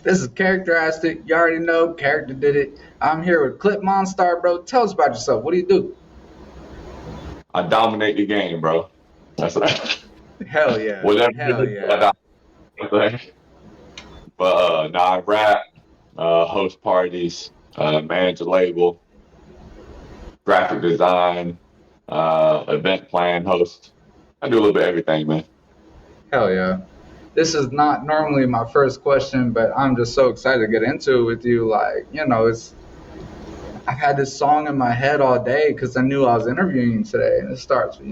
This is Character Asked It. You already know, Character did it. I'm here with Clip Monstar, bro. Tell us about yourself. What do you do? I dominate the game, bro. That's right. Hell yeah. Whatever it Hell is, I yeah. dominate. But now I rap, host parties, manage a label, graphic design, event plan, host. I do a little bit of everything, man. Hell yeah. This is not normally my first question, but I'm just so excited to get into it with you. Like, I've had this song in my head all day because I knew I was interviewing you today, and it starts with,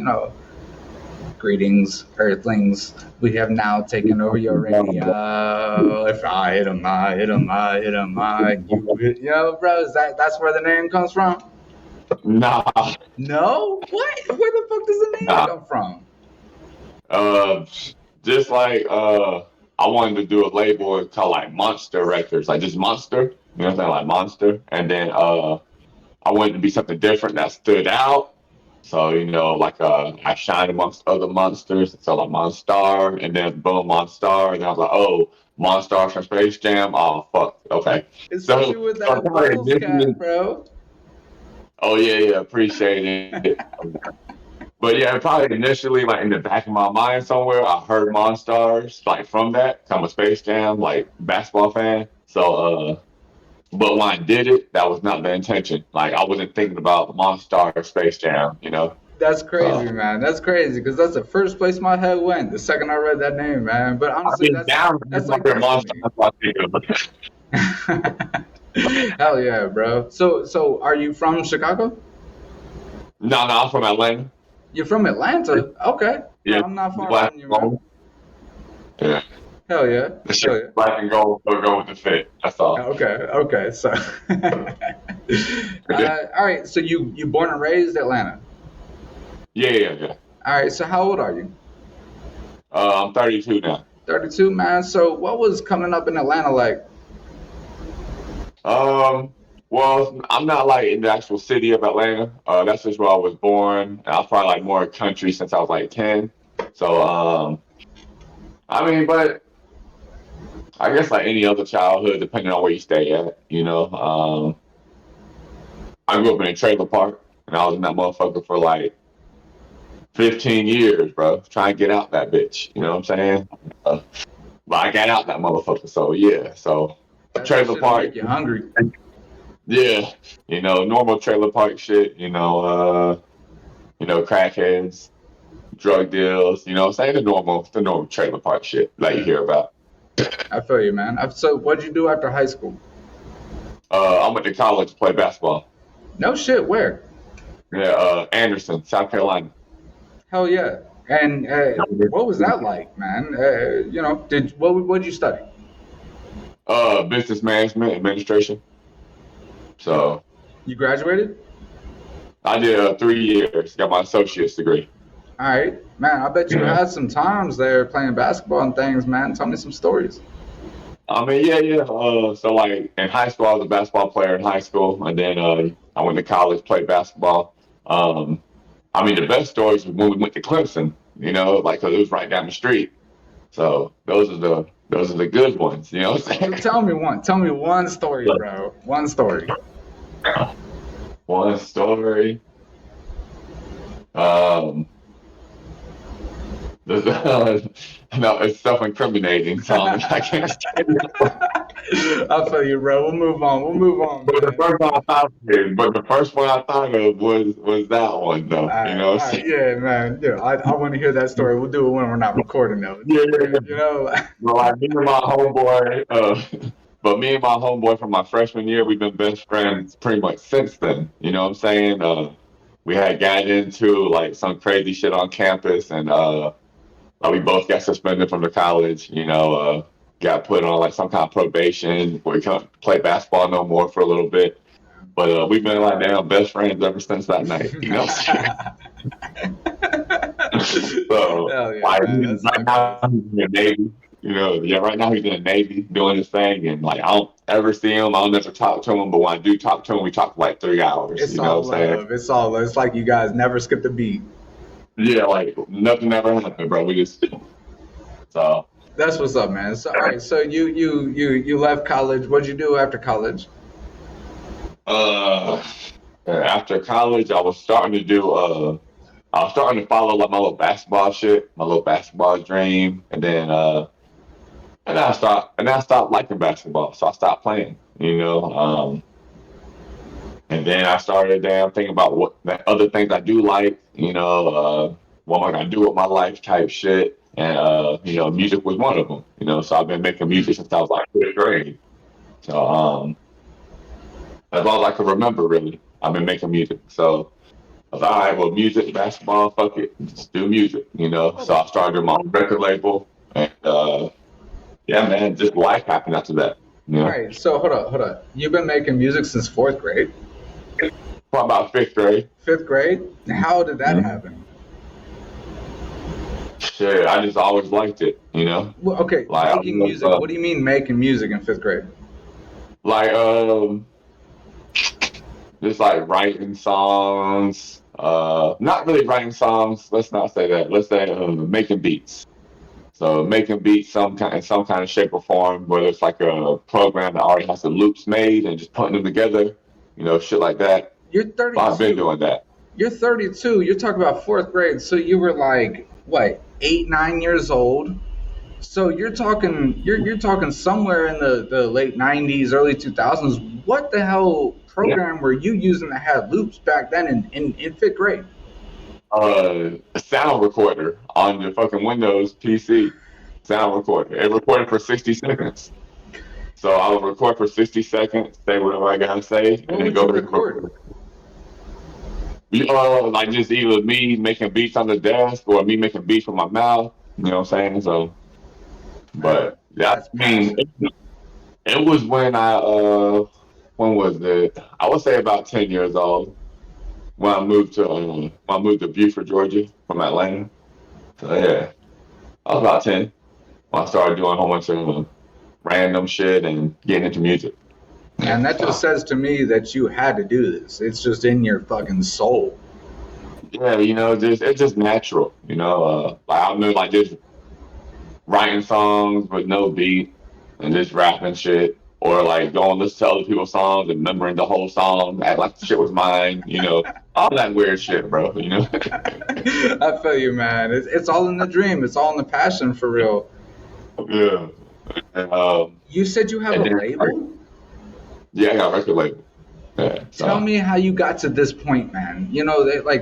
greetings, Earthlings. We have now taken over your radio. If I hit 'em, I hit 'em, I hit 'em, I you hit. Yo, bro, that's where the name comes from? Nah, No? What? Where the fuck does the name nah. come from? Uh, just like I wanted to do a label called like Monster Records, like just Monster. You know what I'm saying, like Monster. And then I wanted to be something different that stood out. So, like I shine amongst other monsters. So like Monstar, and then boom, Monstar. And then I was like, oh, Monstar from Space Jam. Oh, fuck. Okay. Especially So, with so that Bubbles cat, bro. oh, yeah, appreciate it. But yeah, probably initially, like in the back of my mind somewhere, I heard Monstars, like from that. 'Cause I'm a Space Jam, like basketball fan. So, but when I did it, that was not the intention. Like I wasn't thinking about Monstar Space Jam. That's crazy, So man. That's crazy because that's the first place my head went the second I read that name, man. But I honestly, mean, now that's I'm like there, Monster. destiny. That's what I think of it. Hell yeah, bro. So are you from Chicago? No, I'm from Atlanta. You're from Atlanta? Okay. Yeah, I'm not far black from you, and man. gold. Yeah, Hell yeah. the Hell shit, yeah. black and gold. Will go with the fit. That's all. Okay. Okay. So, all right. So you born and raised Atlanta. Yeah. All right. So how old are you? I'm 32 now. 32, man. So what was coming up in Atlanta like? Well, I'm not like in the actual city of Atlanta. That's just where I was born. I was probably like more country since I was like 10. So, I mean, but I guess like any other childhood, depending on where you stay at. I grew up in a trailer park, and I was in that motherfucker for like 15 years, bro. Trying to get out that bitch. You know what I'm saying? But I got out that motherfucker. So yeah. So That trailer shit'll park. make you hungry. Yeah. Normal trailer park shit. Crackheads, drug deals. You know what I'm saying? The normal trailer park shit that you Yeah, hear about. I feel you, man. So what'd you do after high school? I went to college to play basketball. No shit. Where? Yeah, Anderson, South Carolina. Hell yeah. And what was that like, man? What'd you study? Business management, administration. So You graduated? I did 3 years, got my associate's degree. All right, man. I bet you Yeah. had some times there playing basketball and things, man. Tell me some stories. I mean, yeah. So like in high school, I was a basketball player in high school, and then I went to college, played basketball. Um, I mean, the best stories was when we went to Clemson. Like 'cause it was right down the street. So those are the good ones. You know what I'm So saying? tell me one. Tell me one story, bro. One story. One story. Um, no, it's self-incriminating, so I can't. I feel you, bro. We'll move on. We'll move on, But the man. first one I thought of, but the first one I thought of was that one All though. You right, know what all I'm right, saying? yeah, man. Yeah, I want to hear that story. We'll do it when we're not recording, though. Yeah. You know. Well, like me and my homeboy, but me and my homeboy from my freshman year, we've been best friends pretty much since then. You know what I'm saying? We had got into like some crazy shit on campus, and like, we both got suspended from the college. Got put on like some kind of probation. We couldn't play basketball no more for a little bit. But we've been like damn best friends ever since that night. You know what I'm saying? So Hell yeah, like man. That's so right now crazy. he's in the Navy. Yeah, right now he's in the Navy doing his thing, and like I don't ever see him. I don't ever talk to him, but when I do talk to him, we talk for like 3 hours. It's You know all what I'm saying? love. It's all love. It's like you guys never skipped a beat. Yeah, like nothing ever happened, bro. We just so. That's what's up, man. So, all right. So you left college. What'd you do after college? Uh, After college, I was starting to follow like my little basketball shit, my little basketball dream, and then I stopped liking basketball, so I stopped playing. And then I started damn thinking about what the other things I do like, what am I gonna do with my life type shit. And music was one of them. So I've been making music since I was like fifth grade. So as long as I can remember, really, I've been making music. So I was all right. Well, music, basketball, fuck it, just do music. So I started my own record label, and yeah, man, just life happened after that. All right. So hold up. You've been making music since fourth grade, For about fifth grade. fifth grade. How did that Mm-hmm. happen? Shit, I just always liked it. Well, okay, Like I making was, music. What do you mean making music in fifth grade? like just like writing songs. Not really writing songs. Let's not say that. Let's say making beats. So making beats in some kind of shape or form, whether it's like a program that already has the loops made and just putting them together, shit like that. You're But I've been 32. doing that. You're 32. You're talking about fourth grade. So you were like what, 8, 9 years old? So you're talking somewhere in the late 90s, early 2000s. What the hell Yeah. program were you using that had loops back then in fifth grade? A sound recorder on your fucking Windows PC. Sound recorder. It recorded for 60 seconds. So I would record for 60 seconds, say whatever I gotta say, What and then would you go back and record? record. Like just either me making beats on the desk or me making beats with my mouth. You know what I'm saying? So, Man, but yeah, that's I mean, passion. it was when was it? I would say about 10 years old when I moved to Buford, Georgia from Atlanta. So yeah, I was about 10 when I started doing a whole bunch of random shit and getting into music. Yeah, Man, that just so says to me that you had to do this. It's just in your fucking soul. yeah, just it's just natural. Like I'm like just writing songs with no beat and just rapping shit. Or like going listen to other people's songs and remembering the whole song, act like the shit was mine, all that weird shit, bro. I feel you, man. It's all in the dream. It's all in the passion for real. Yeah. And, You said you have a and then, label? yeah, I got a record label. Yeah. Tell So, me how you got to this point, man.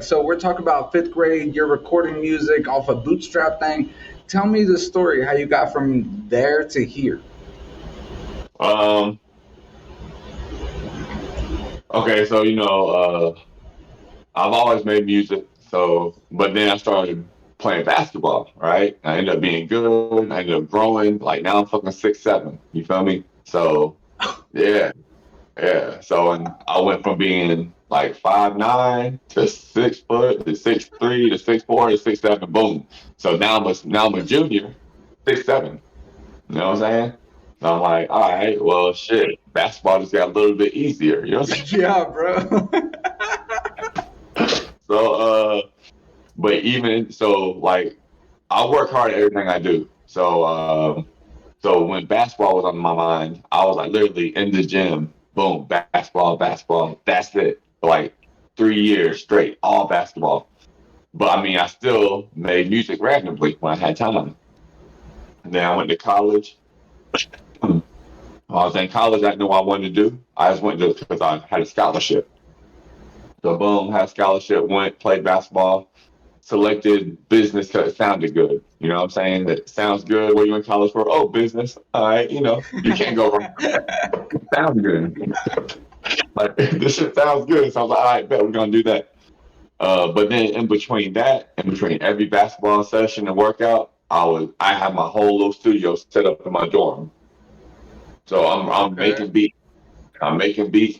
So we're talking about fifth grade, you're recording music off a bootstrap thing. Tell me the story, how you got from there to here. um, okay, so I've always made music. So, but then I started playing basketball. Right, I ended up being good. I ended up growing. Like now I'm fucking 6'7". You feel me? So, yeah. Yeah, so and I went from being like 5'9" to 6 foot to 6'3" to 6'4" to 6'7". Boom. So now I'm a junior, 6'7". You know what I'm saying? So I'm like, all right, well, shit, basketball just got a little bit easier. You know what I'm Yeah, bro. saying? So, but even so, like, I work hard at everything I do. So when basketball was on my mind, I was like literally in the gym. Boom, basketball, basketball. That's it. For like 3 years straight, all basketball. But I mean, I still made music randomly when I had time. And then I went to college. When I was in college, I knew what I wanted to do. I just went to because I had a scholarship. So boom, had a scholarship, went, played basketball, selected business because it sounded good. You know what I'm saying? That sounds good. What are you in college for? Oh, business. All right, you can't go wrong. It sounds good. Like this shit sounds good. So I was like, all right, bet we're gonna do that. But then in between that, in between every basketball session and workout, I had my whole little studio set up in my dorm. So I'm Okay. making beats. I'm making beats,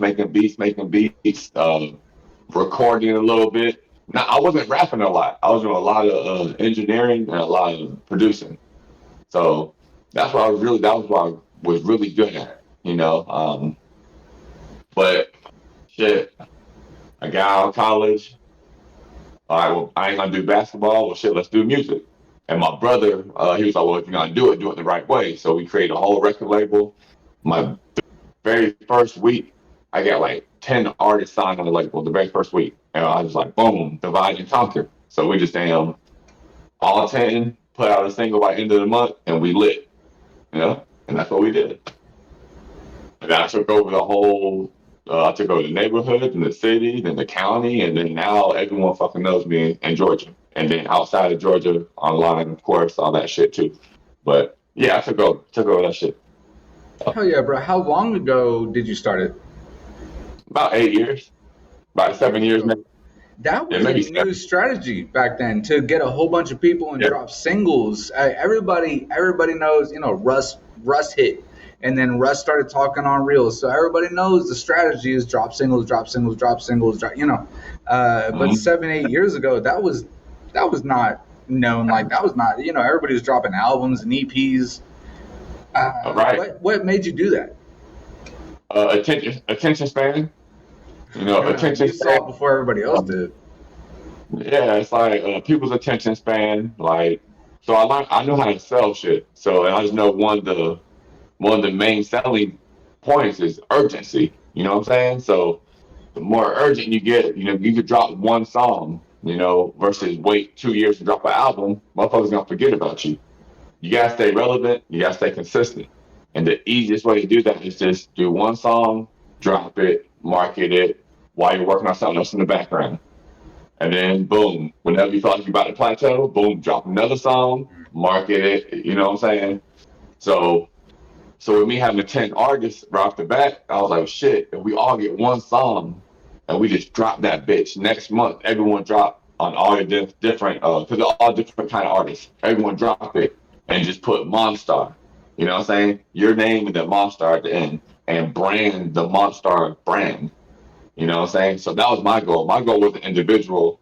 recording a little bit. Now I wasn't rapping a lot. I was doing a lot of engineering and a lot of producing. So that was what I was really good at. But shit, I got out of college. All right, well, I ain't gonna do basketball. Well, shit, let's do music. And my brother, he was like, well, if you're gonna do it the right way. So we created a whole record label. My very first week, I got like 10 artists signed on the label the very first week. And I was like, boom, divide and conquer. So we just all 10 put out a single by end of the month and we lit, and that's what we did. And I took over the whole, I took over the neighborhood and the city, then the county, and then now everyone fucking knows me in Georgia. And then outside of Georgia, online, of course, all that shit too. But yeah, I took over that shit. Hell yeah, bro. How long ago did you start it? About 8 years, about 7 years now. That Yeah, was a maybe new 7. strategy back then to get a whole bunch of people and Yeah. drop singles. Everybody knows, Russ hit, and then Russ started talking on Reels, so everybody knows the strategy is drop singles, drop singles, drop singles, But Mhm. 7, 8 years ago, that was not known. Like that was not, everybody was dropping albums and EPs. All right. What made you do that? Attention span. Attention You span. saw it before everybody else Um, did. yeah, it's like people's attention span. Like, so I know how to sell shit. So and I just know one of the main selling points is urgency. You know what I'm saying? So the more urgent you get, you could drop one song, versus wait 2 years to drop an album. Motherfuckers gonna forget about you. You gotta stay relevant. You gotta stay consistent. And the easiest way to do that is just do one song, drop it, market it while you're working on something else in the background. And then boom, whenever you feel like you're about to plateau, boom, drop another song, market it. You know what I'm saying? So so with me having 10 artists right off the bat, I was like, shit, if we all get one song and we just drop that bitch next month, everyone drop on all your different, because they're all different kind of artists. Everyone drop it and just put Monstar. You know what I'm saying? Your name and then Monstar at the end and brand the Monstar brand. You know what I'm saying? So that was my goal. My goal was an individual,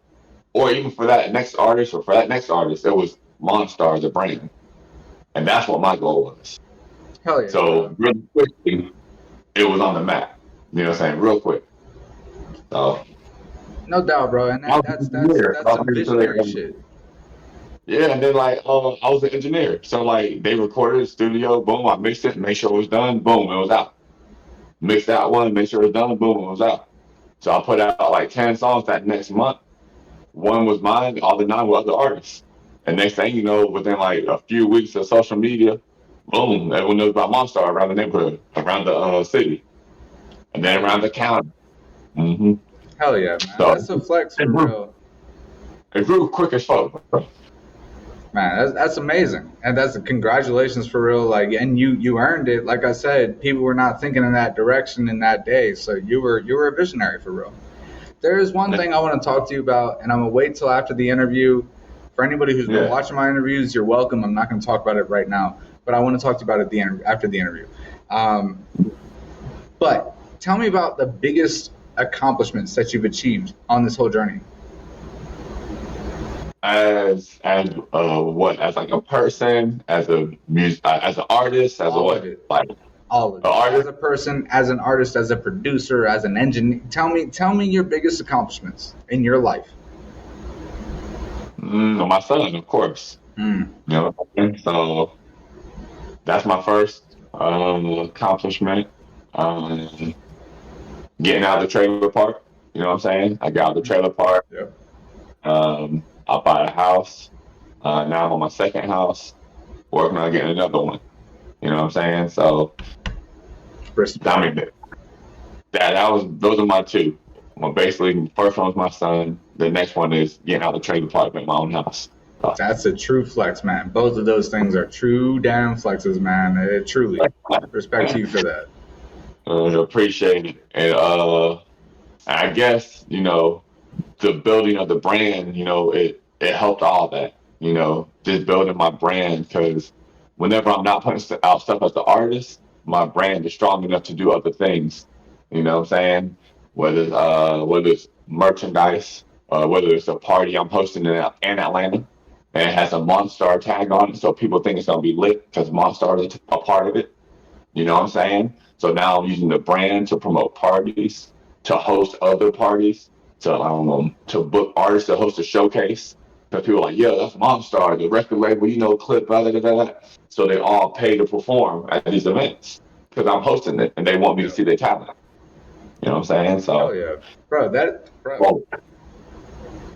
or even for that next artist or for that next artist, it was Monstar, the brand. And that's what my goal was. Hell yeah, So bro. really quickly, it was on the map. You know what I'm saying? Real quick. So No doubt, bro. And I was an engineer. that's I some was ready to visionary shit. yeah, and then like I was an engineer. So like they recorded the studio, boom, I mixed it, make sure it was done, boom, it was out. Mixed that one, make sure it was done, boom, it was out. So I put out like 10 songs that next month. One was mine, all the 9 were other artists. And next thing you know, within like a few weeks of social media, boom, everyone knows about Monstar around the neighborhood, around the city, and then Hell around yeah. the county. hmm Hell yeah, man. So That's a flex it for grew, real. it grew quick as fuck, bro. Man, that's amazing. And that's congratulations for real. Like, and you earned it. Like I said, people were not thinking in that direction in that day. So you were a visionary for real. There is one thing I want to talk to you about, and I'm gonna wait till after the interview. For anybody who's been Yeah. watching my interviews, you're welcome. I'm not going to talk about it right now, but I want to talk to you about it after the interview. Um, but tell me about the biggest accomplishments that you've achieved on this whole journey. As what? As like a person, as a as an artist, as a All of what? it. Like an All of it. As artist? a person, as an artist, as a producer, as an engineer. Tell me your biggest accomplishments in your life. My son, of course. Mm. You know, so that's my first accomplishment. Um, Getting out of the trailer park. You know what I'm saying? I got out of the trailer park. Yep. I bought a house. Now I'm on my second house, working on getting another one. You know what I'm saying? So I Respect. mean, that was those are my two. Well, basically, the first one was my son. The next one is getting out of the trailer park in my own house. So, That's a true flex, man. Both of those things are true damn flexes, man. Truly. Respect to you for that. appreciate it, and I guess the building of the brand, it helped all that. Just building my brand because whenever I'm not putting out stuff as the artist, my brand is strong enough to do other things. You know what I'm saying? Whether it's merchandise, whether it's a party I'm hosting in Atlanta, and it has a Monstar tag on it, so people think it's gonna be lit because Monstar is a part of it. You know what I'm saying? So now I'm using the brand to promote parties, to host other parties, to book artists to host a showcase. Because people are like, yeah, that's Monstar, the record label, Clip, blah, blah, blah, blah. So they all pay to perform at these events because I'm hosting it and they want me to Yeah. see their talent. You know what I'm saying? Hell So, yeah, bro. Bro. well,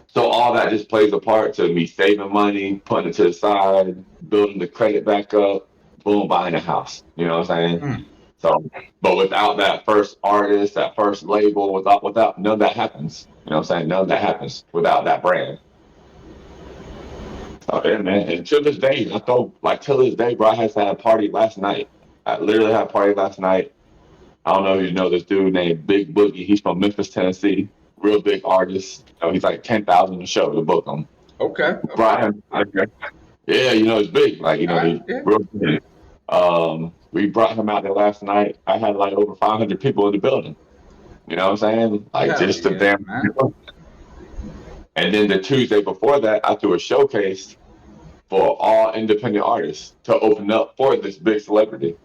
so all that just plays a part to me saving money, putting it to the side, building the credit back up, boom, buying a house. You know what I'm saying? Mm. So, but without that first artist, that first label, without none of that happens. You know what I'm saying? None of that happens without that brand. So, yeah, man. And to this day, till this day, bro, I had a party last night. I literally had a party last night. I don't know if you know this dude named Big Boogie. He's from Memphis, Tennessee. Real big artist. He's like 10,000 a show to book him. Okay. Brian, yeah, he's big. Like, All right. he's Yeah. real big. We brought him out there last night. I had like over 500 people in the building. You know what I'm saying? Like Hell just to yeah, damn. man. And then the Tuesday before that, I threw a showcase for all independent artists to open up for this big celebrity.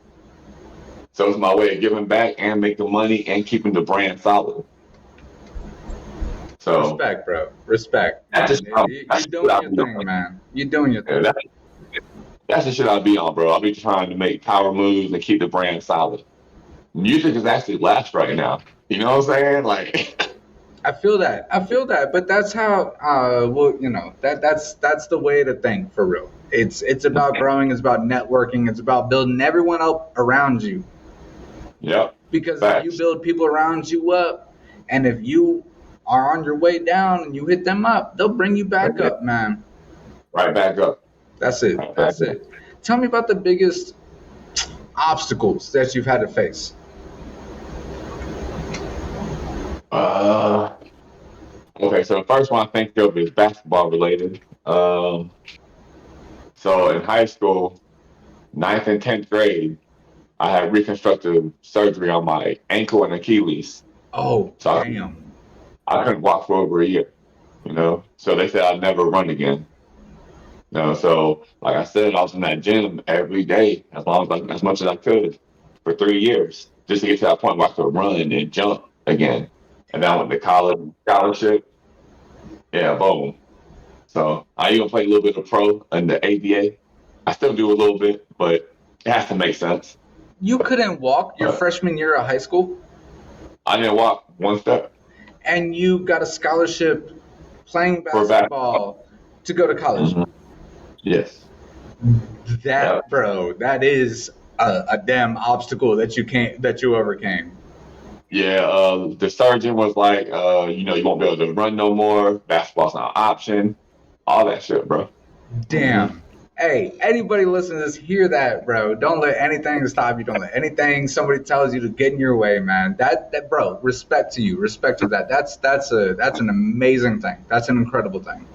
So it's my way of giving back and making money and keeping the brand solid. So Respect, bro. Respect. You're doing your thing, man. You're doing your thing. That's the shit I'll be on, bro. I'll be trying to make power moves and keep the brand solid. Music is actually last right now. You know what I'm saying? Like, I feel that. But that's how. That's the way to think for real. It's about growing. It's about networking. It's about building everyone up around you. Yep. Because Facts. if you build people around you up, and if you are on your way down and you hit them up, they'll bring you back up, man. Right back up. That's it. That's it. Tell me about the biggest obstacles that you've had to face. Okay, so the first one I think of is basketball related. So in high school, 9th and 10th grade, I had reconstructive surgery on my ankle and Achilles. Oh, so damn. I couldn't walk for over a year, So they said I'd never run again. So like I said, I was in that gym every day as much as I could for 3 years just to get to that point where I could run and jump again. And then I went to college scholarship. Yeah, boom. So I even played a little bit of pro in the ABA. I still do a little bit, but it has to make sense. You couldn't walk your freshman year of high school? I didn't walk one step. And you got a scholarship playing basketball to go to college? Mm-hmm. Yes. Bro, that is a damn obstacle that you overcame. Yeah, the surgeon was like, you won't be able to run no more. Basketball's not an option. All that shit, bro. Damn. Mm-hmm. Hey, anybody listening to this, hear that, bro. Don't let anything stop you. Don't let anything somebody tells you to get in your way, man. That bro, respect to you. Respect to that. That's an amazing thing. That's an incredible thing.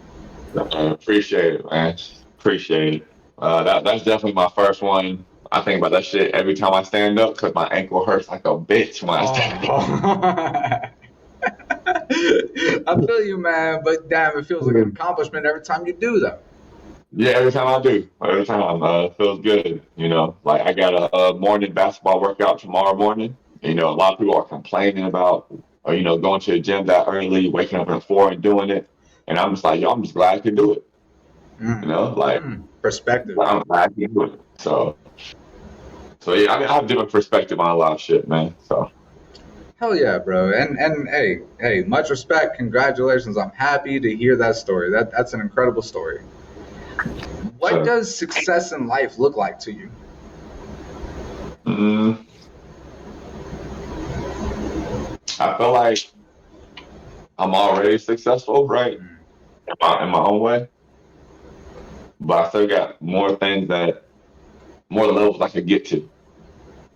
Appreciate it, man. Appreciate it. That's definitely my first one. I think about that shit every time I stand up because my ankle hurts like a bitch when I stand up. I feel you, man, but damn, it feels like an accomplishment every time you do, though. Yeah, every time I do. Every time. It feels good, Like I got a morning basketball workout tomorrow morning. A lot of people are complaining about, going to the gym that early, waking up at 4 and doing it. And I'm just like, yo, I'm just glad I can do it. Perspective. I'm glad I can do it. So yeah, I have different perspective on a lot of shit, man. So. Hell yeah, bro. And hey, much respect. Congratulations. I'm happy to hear that story. That's an incredible story. What does success in life look like to you? I feel like I'm already successful, right? In my own way. But I still got more levels I could get to.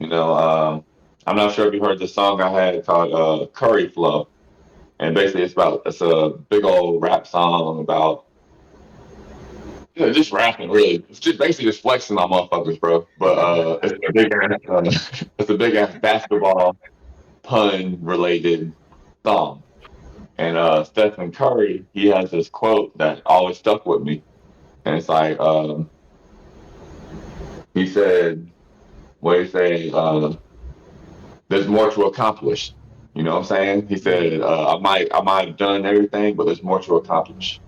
I'm not sure if you heard the song I had called Curry Flow. And basically it's a big old rap song about just rapping, really. It's just flexing on motherfuckers, bro. But it's a big ass basketball pun related song. And Stephen Curry, he has this quote that always stuck with me. And it's like, he said, there's more to accomplish. You know what I'm saying? He said, I might have done everything, but there's more to accomplish.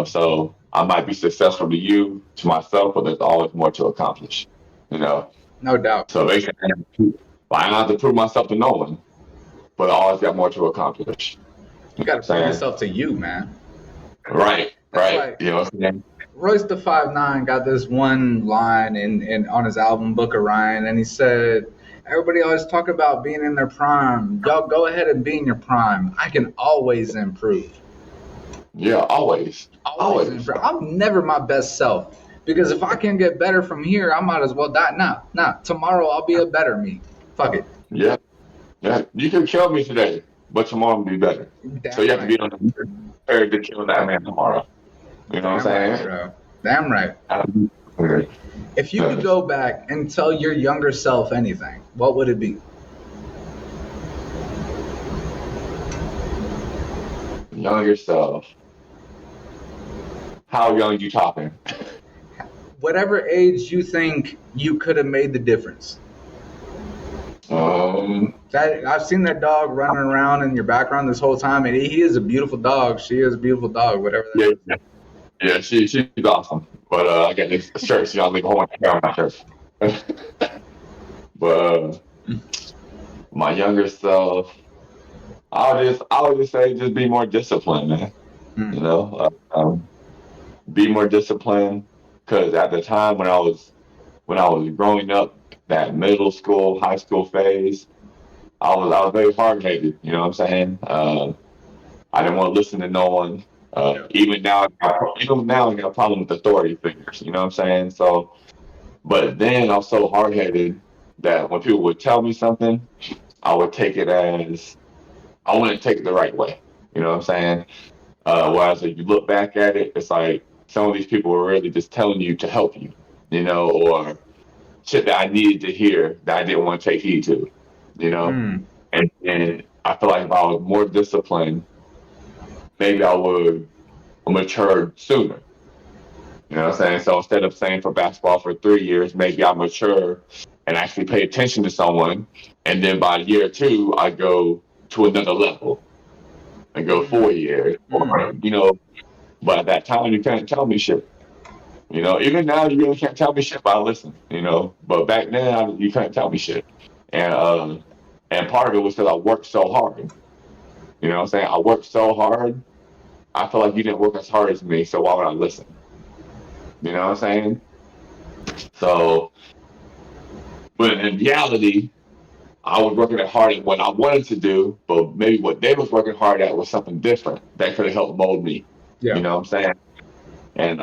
So I might be successful to you, to myself, but there's always more to accomplish, you know. No doubt. So basically, I don't have to prove myself to no one, but I always got more to accomplish. You got to prove Saying yourself to you, man. right, That's right. like You know what I'm saying? Royce the 5'9" got this one line in on his album Book of Ryan, and he said, "Everybody always talk about being in their prime. Y'all go ahead and be in your prime. I can always improve. Yeah, always, Always always. improve. I'm never my best self because if I can get better from here, I might as well die now. Nah, tomorrow I'll be a better me. Fuck it. Yeah, yeah. You can kill me today, but tomorrow will be better. So Damn you have to be right. on the prepared to kill that man tomorrow. You know what Damn right, I'm saying? bro. Damn right. Okay. If you could go back and tell your younger self anything, what would it be? Younger self. How young you talking? Whatever age you think you could have made the difference. That I've seen that dog running around in your background this whole time, and he is a beautiful dog. She is a beautiful dog, whatever that Yeah, is. yeah, she's awesome. But I got this shirt, so y'all leave a whole bunch of hair on my shirt. But my younger self, I would just say just be more disciplined, man. You Mm. know, be more disciplined. Because at the time when I was growing up, that middle school, high school phase, I was very hard headed. You know what I'm saying? I didn't want to listen to no one. Even now, I got a problem with authority figures. You know what I'm saying? So, but then I was so hard headed that when people would tell me something, I would take it as I wouldn't take it the right way. You know what I'm saying? Whereas if you look back at it, it's like some of these people were really just telling you to help you, or shit that I needed to hear that I didn't want to take heed to, you know. Mm. And I feel like if I was more disciplined, maybe I would mature sooner. You know what I'm saying? So instead of staying for basketball for 3 years, maybe I mature and actually pay attention to someone, and then by year two, I go to another level and go Mm. 4 years, or Mm. But at that time, you can't tell me shit. Even now, you really can't tell me shit, but I listen. But back then, you couldn't tell me shit, and part of it was because I worked so hard. You know what I'm saying? I worked so hard. I feel like you didn't work as hard as me, so why would I listen? You know what I'm saying? So, but in reality, I was working hard at what I wanted to do, but maybe what they was working hard at was something different that could have helped mold me. Yeah. You know what I'm saying? And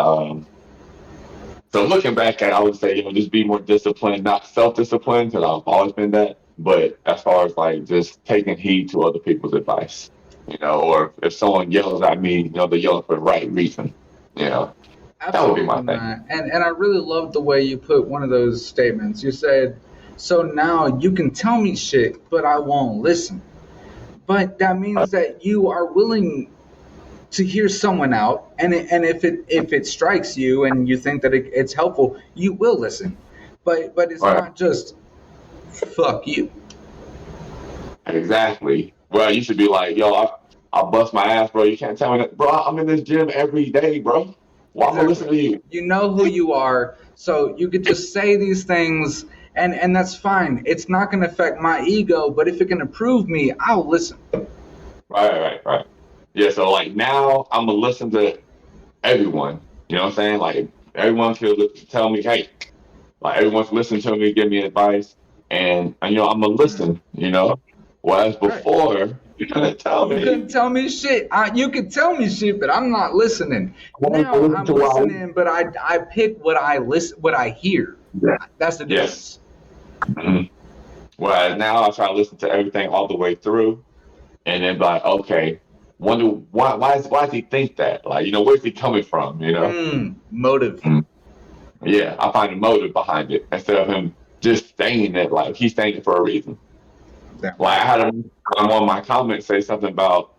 so looking back at it, I would say, just be more disciplined, not self-disciplined, because I've always been that. But as far as like just taking heed to other people's advice, or if someone yells at me, they're yelling for the right reason. That would be Absolutely, my thing. man. And I really love the way you put one of those statements. You said, "So now you can tell me shit, but I won't listen." But that means that you are willing to hear someone out, and if it strikes you and you think that it's helpful, you will listen. But it's Right. not just fuck you. Exactly. Well, you should be like, yo, I bust my ass, bro. You can't tell me that, bro. I'm in this gym every day, bro. Why am I listening Exactly. to you? You know who you are, so you could just say these things, and that's fine. It's not going to affect my ego, but if it can improve me, I'll listen. Right. Yeah. So like now, I'm gonna listen to everyone. You know what I'm saying? Like everyone could tell me, hey, like everyone's listening to me, give me advice, and I'm gonna Mm. listen. Whereas Right. before, you couldn't tell You couldn't me. tell me shit. You could tell me shit, but I'm not listening. I wanted to Now listen I'm to what listening, but I pick what I hear. yeah. That's the Yes. difference. Mhm. Whereas now I try to listen to everything all the way through, and then be like, okay, wonder why does he think that? Like, where's he coming from? Motive. Mm. Yeah, I find a motive behind it instead of him just saying it like he's saying it for a reason. Damn Like I right. had one of my comments say something about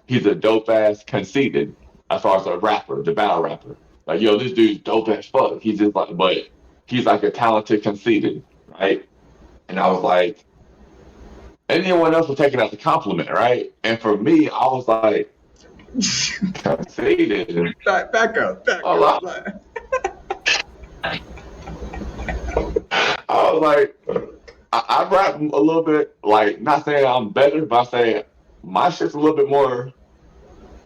he's a dope ass conceited as far as a rapper, the battle rapper. Like, yo, this dude's dope as fuck. He's just like, but he's like a talented conceited, right? And I was like, anyone else would take it as a compliment, right? And for me, I was like, Conceited. Back up, back Oh, up. Like, I was like, I rap a little bit, like, not saying I'm better, but I say my shit's a little bit more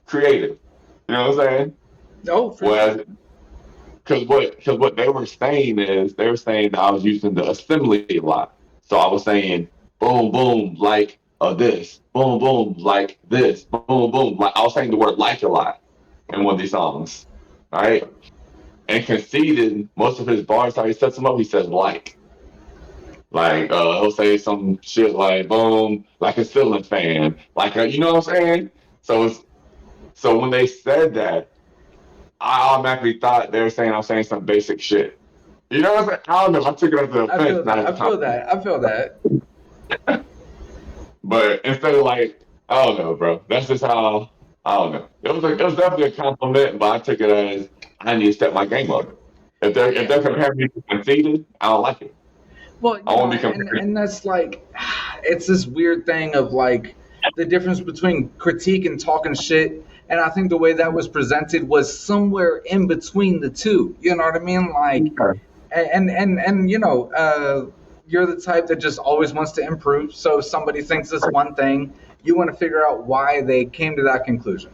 creative. You know what I'm saying? no, for sure. Whereas, because what they were saying is, they were saying that I was using the assembly a lot. So I was saying, boom, boom, like this, boom, boom, like this, boom, boom. Like I was saying the word like a lot in one of these songs, right? And Conceited, most of his bars, how he sets them up, he says like. He'll say some shit like boom, like a ceiling fan, you know what I'm saying? So when they said that, I automatically thought they were saying I'm saying some basic shit. You know what I'm saying? I don't know. I took it as an I offense, feel not that. as a I feel compliment. that. I feel that. But instead of like, I don't know, bro. That's just how I don't know. It was definitely a compliment, but I took it as I need to step my game up. If they're Yeah. comparing me to Conceited, I don't like it. Well, I want to be compared. and that's like, it's this weird thing of like the difference between critique and talking shit. And I think the way that was presented was somewhere in between the two. You know what I mean? Like, and you're the type that just always wants to improve. So if somebody thinks this one thing, you want to figure out why they came to that conclusion.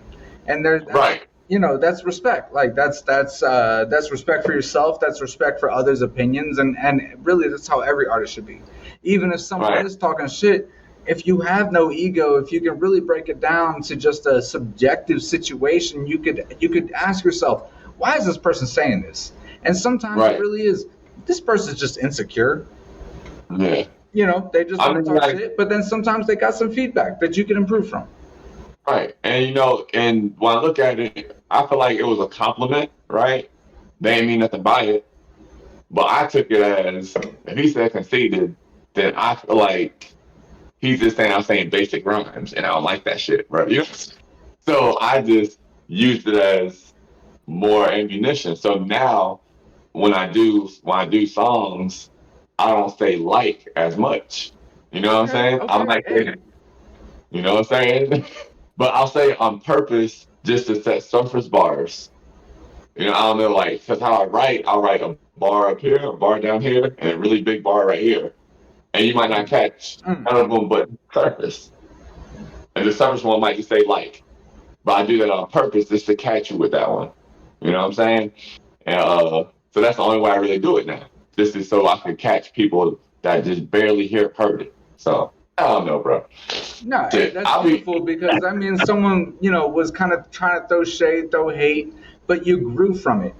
And that's, Right, that's respect. Like that's respect for yourself. That's respect for others' opinions, and really that's how every artist should be. Even if someone right, is talking shit, if you have no ego, if you can really break it down to just a subjective situation, you could ask yourself, why is this person saying this? And sometimes it right. really is, this person's just insecure. Yeah. They just I want to mean, talk like, shit, but then sometimes they got some feedback that you can improve from. right. And and when I look at it, I feel like it was a compliment, right? They ain't mean nothing by it. But I took it as if he said conceited, then I feel like he's just saying I'm saying basic rhymes, and I don't like that shit, bro. So I just used it as more ammunition. So now when I do songs, I don't say like as much. You know what I'm Okay, saying? I'm okay, like, hey. you know what I'm saying? But I'll say on purpose just to set surface bars. I don't know, like, because how I'll write a bar up here, a bar down here, and a really big bar right here. And you might not Mm, catch mm. none of them but surface. And the surface one might just say like. But I do that on purpose just to catch you with that one. You know what I'm saying? And so that's the only way I really do it now. This is so I can catch people that just barely heard it. So I don't know, bro. No, hey, Shit, that's I'll be. beautiful because I mean, someone was kind of trying to throw shade, throw hate, but you grew from it,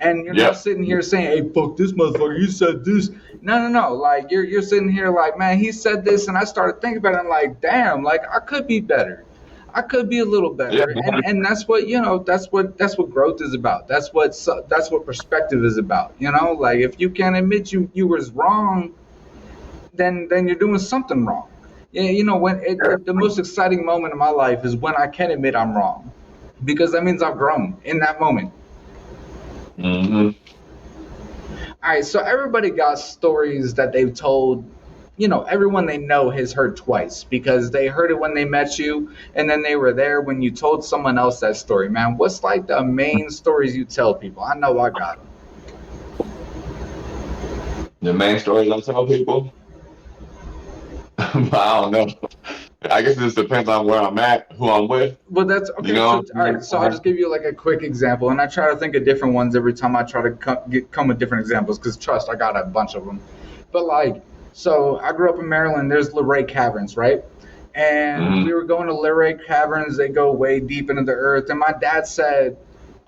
and you're not Yep. sitting here saying, "Hey, fuck this motherfucker, you said this." No, no, no. Like you're sitting here like, man, he said this, and I started thinking about it. And like, damn, like I could be better. I could be a little Yeah. better, and that's what that's what growth is about. That's what perspective is about. Like if you can't admit you was wrong, then you're doing something wrong. Yeah, when the most exciting moment of my life is when I can admit I'm wrong, because that means I've grown in that moment. Mm-hmm. All right, so everybody got stories that they've told. Everyone they know has heard twice because they heard it when they met you, and then they were there when you told someone else that story. Man, what's like the main stories you tell people? I know I got them. The main stories I tell people, but I don't know. I guess it just depends on where I'm at, who I'm with. Well, that's You okay. So, know. all right. So, I'll just give you like a quick example, and I try to think of different ones every time I try to come with different examples. Because trust, I got a bunch of them. But like, so I grew up in Maryland. There's Luray Caverns, right? And Mm-hmm. we were going to Luray Caverns. They go way deep into the earth. And my dad said,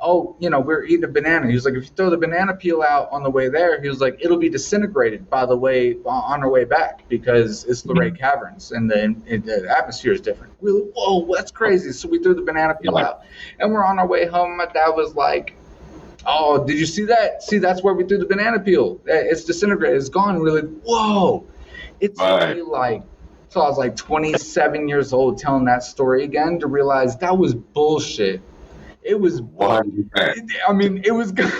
"Oh, we were eating a banana." He was like, "If you throw the banana peel out on the way there," he was like, "it'll be disintegrated by the way on our way back because it's Luray Caverns and the atmosphere is different." We were like, "Whoa, that's crazy!" So we threw the banana peel Right. out, and we're on our way home. My dad was like, "Oh, did you see that? See, that's where we threw the banana peel. It's disintegrated. It's gone." We're like, "Whoa!" It took Right. me like, so I was like 27 years old telling that story again to realize that was bullshit. It was, 100%. I mean, it was. 100%.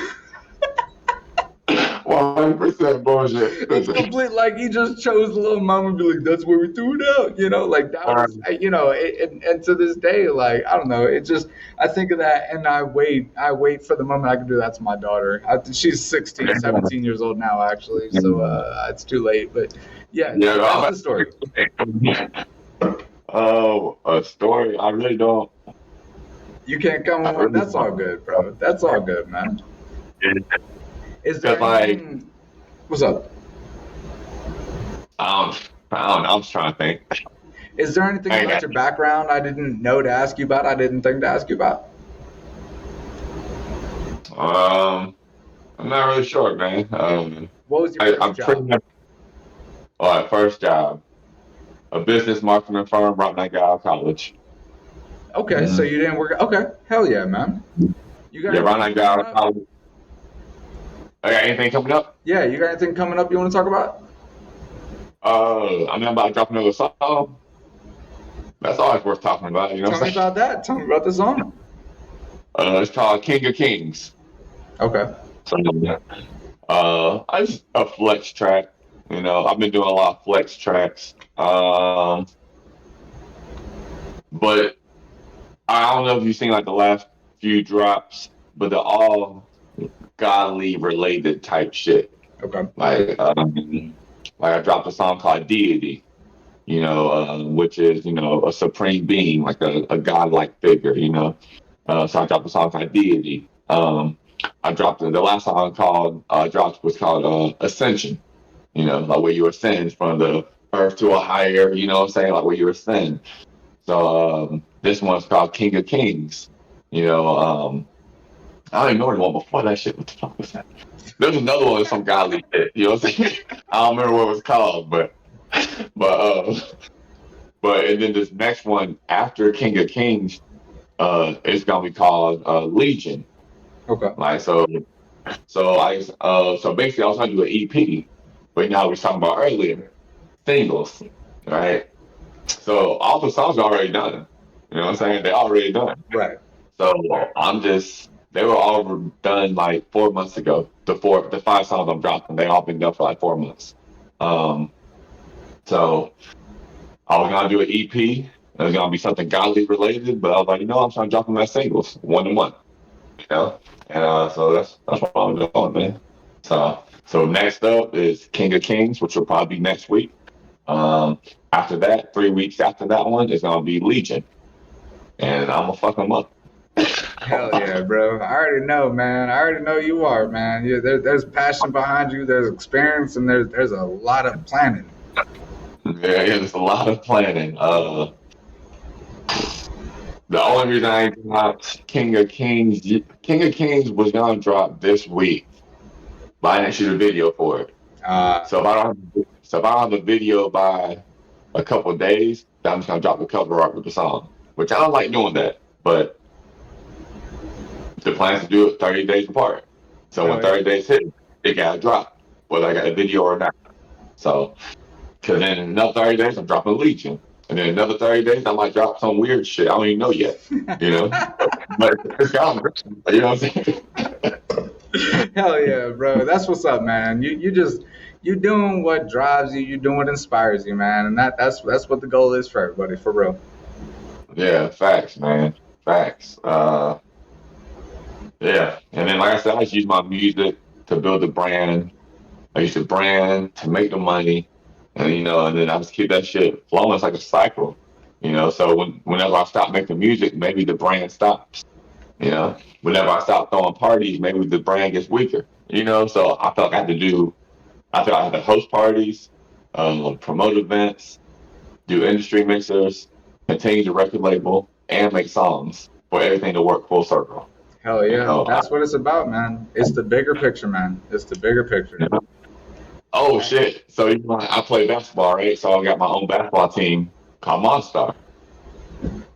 100% bullshit. It's complete, like he just chose Lil Mama and be like, that's where we threw it out, like that was, and to this day, like, I don't know, it just, I think of that and I wait for the moment I can do that to my daughter. She's 16, 17 years old now, actually, so it's too late, but yeah, that's the story. Oh, a story? I really don't. You can't come with one. That's all good, bro. That's all good, man. Is there anything? What's up? I don't know. I'm just trying to think. Is there anything about your background I didn't know to ask you about? I didn't think to ask you about? I'm not really sure, man. What was your first job? All right, first job. A business marketing firm right when I got out of college. Okay, so you didn't work. Okay, hell yeah, man. You got right when I got out of college. I got anything coming up? Yeah, you got anything coming up you want to talk about? I'm about to drop another song. That's always worth talking about. Tell me about that. Tell me about the song. It's called King of Kings. Okay. So, I just a flex track. I've been doing a lot of flex tracks. But I don't know if you've seen like the last few drops, but they're all godly related type shit. Okay. Like I dropped a song called Deity, which is, a supreme being, like a godlike figure, so I dropped a song called Deity. I dropped the last song was called Ascension, like where you ascend from the earth to a higher, like where you ascend. So this one's called King of Kings, I don't even know the one before that shit. What the fuck was that? There's another one with some godly shit, I don't remember what it was called, but and then this next one after King of Kings, it's gonna be called Legion. Okay. Like so basically I was gonna do an EP, but now we was talking about earlier, singles, right? So all the songs are already done. You know what I'm saying? They're already done. Right. So they were all done like 4 months ago. The 5 songs I'm dropping, they all been done for like 4 months. So I was gonna do an EP. It was gonna be something godly related, but I was like, I'm trying to drop them as singles, 1 to 1. And so that's what I'm doing, man. So next up is King of Kings, which will probably be next week. After that, 3 weeks after that one is gonna be Legion, and I'm gonna fuck them up. Hell yeah, bro. I already know, man. I already know you are, man. There's passion behind you, there's experience, and there's a lot of planning. Yeah, there's a lot of planning. The only reason I ain't dropped King of Kings was gonna drop this week, but I didn't shoot a video for it. So if I don't have a video by a couple of days, then I'm just gonna drop the cover art with the song, which I don't like doing that, but the plan is to do it 30 days apart. So when 30 days hit, it gotta drop, whether I got a video or not. So, because then in another 30 days, I'm dropping Legion. And then another 30 days, I might drop some weird shit I don't even know yet, But it's coming, you know what I'm saying? Hell yeah, bro. That's what's up, man. You doing what drives you. You're doing what inspires you, man. And that's what the goal is for everybody, for real. Yeah, facts, man. Facts. Yeah. And then, like I said, I just use my music to build a brand. I use the brand to make the money. And, and then I just keep that shit flowing. It's like a cycle, So whenever I stop making music, maybe the brand stops. Whenever I stop throwing parties, maybe the brand gets weaker. So I felt like I had to host parties, promote events, do industry mixers, continue the record label, and make songs for everything to work full circle. Hell yeah, that's what it's about, man. It's the bigger picture, man. It's the bigger picture. Yeah. Oh shit! So I play basketball, right? So I got my own basketball team called Monstar.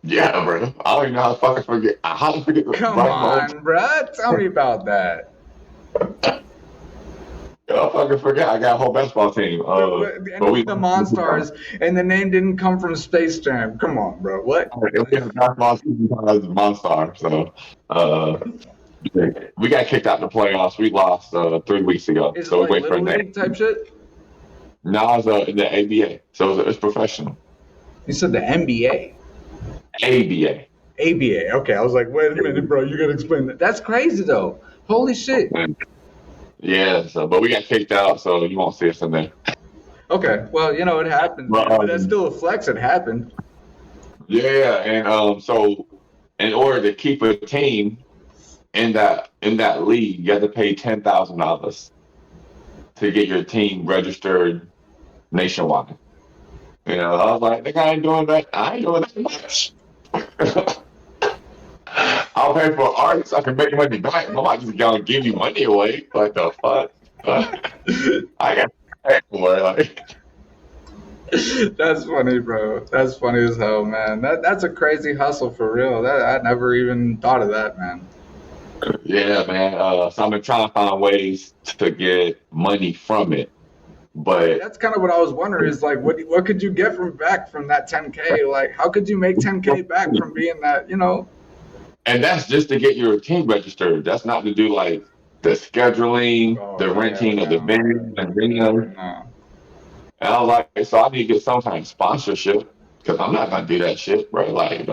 Yeah, bro. I don't even know how to fucking forget. How to forget? Come on, bro. Tell me about that. I fucking forgot. I got a whole basketball team. The Monstars, and the name didn't come from Space Jam. Come on, bro. What? We have a basketball team called Monstar. So, We got kicked out in the playoffs. We lost 3 weeks ago. Is it So we like wait for little the league type shit? Now it's in the ABA. So it's professional. You said the NBA. ABA. ABA. Okay, I was like, wait a minute, bro. You gotta explain that. That's crazy though. Holy shit. Yeah, so but we got kicked out, so you won't see us in there. Okay, well, you know it happens, But man. But that's still a flex. It happened. yeah, and so in order to keep a team in that league, you have to pay $10,000 to get your team registered nationwide. I was like, nigga, I ain't doing that. I ain't doing that much. I'll pay for artists. I can make money back. I'm not just gonna give you money away. Like the fuck? I got to pay for it. Like, That's funny, bro. That's funny as hell, man. That's a crazy hustle for real. I never even thought of that, man. yeah, man. So I've been trying to find ways to get money from it, but That's kind of what I was wondering. Is like, what could you get from back from that 10K? Like, how could you make 10K back from being that? and that's just to get your team registered. That's not to do like the scheduling, Oh the hell renting of the no, venue and venues. no. And I was like, so I need to get some kind of sponsorship because I'm not gonna do that shit, bro. Like,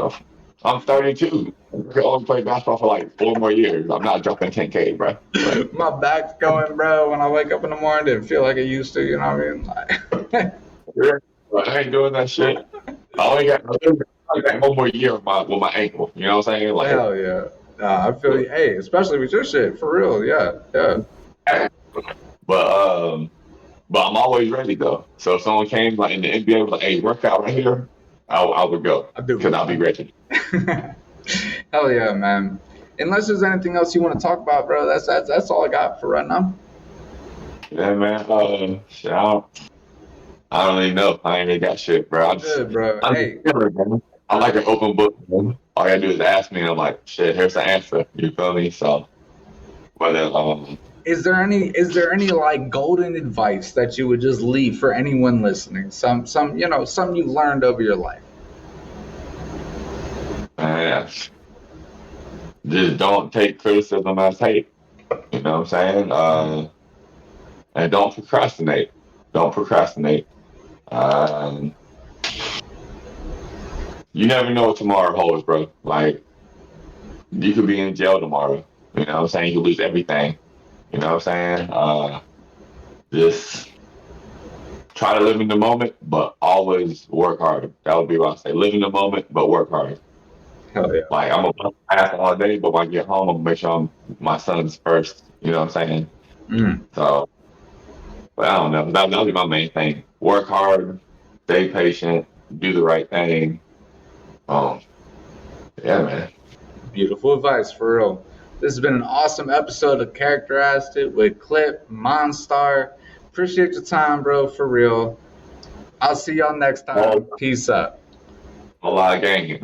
I'm 32. I can only play basketball for like 4 more years. I'm not jumping 10K, bro. Like, My back's going, bro. When I wake up in the morning, didn't feel like it used to. You know what I mean? Like, yeah, but I ain't doing that shit. I only got 1 more year with my ankle. You know what I'm saying? Like, hell yeah. I feel you. Hey, especially with your shit, for real. Yeah, yeah. but I'm always ready though. So if someone came like in the NBA was like, "Hey, workout right here," I would go I do. because I'll be ready. Hell yeah, man. Unless there's anything else you want to talk about, bro, that's all I got for right now. Yeah, man. Shit, I don't even know. I ain't really got shit, bro. Good, bro. I'm Hey, just chilling, man. I like an open book, man. All you gotta do is ask me, and I'm like, shit, here's the answer. You feel me? So, but is there any like golden advice that you would just leave for anyone listening? Some something you learned over your life. man, just don't take criticism as hate. You know what I'm saying? And don't procrastinate. Don't procrastinate. Um, you never know what tomorrow holds, bro. Like, you could be in jail tomorrow. You know what I'm saying? You could lose everything. You know what I'm saying? Just try to live in the moment, but always work hard. That would be what I say. Live in the moment, but work hard. Hell yeah. Like, I'm a pass all day, but when I get home, I'm gonna make sure my son's first. You know what I'm saying? Mm. So, but I don't know. That'll be my main thing. Work hard, stay patient, do the right thing. Um, yeah, man. Beautiful advice, for real. This has been an awesome episode of Character Asked It with Clip, Monstar. Appreciate your time, bro, for real. I'll see y'all next time. Peace up. A lot of gang.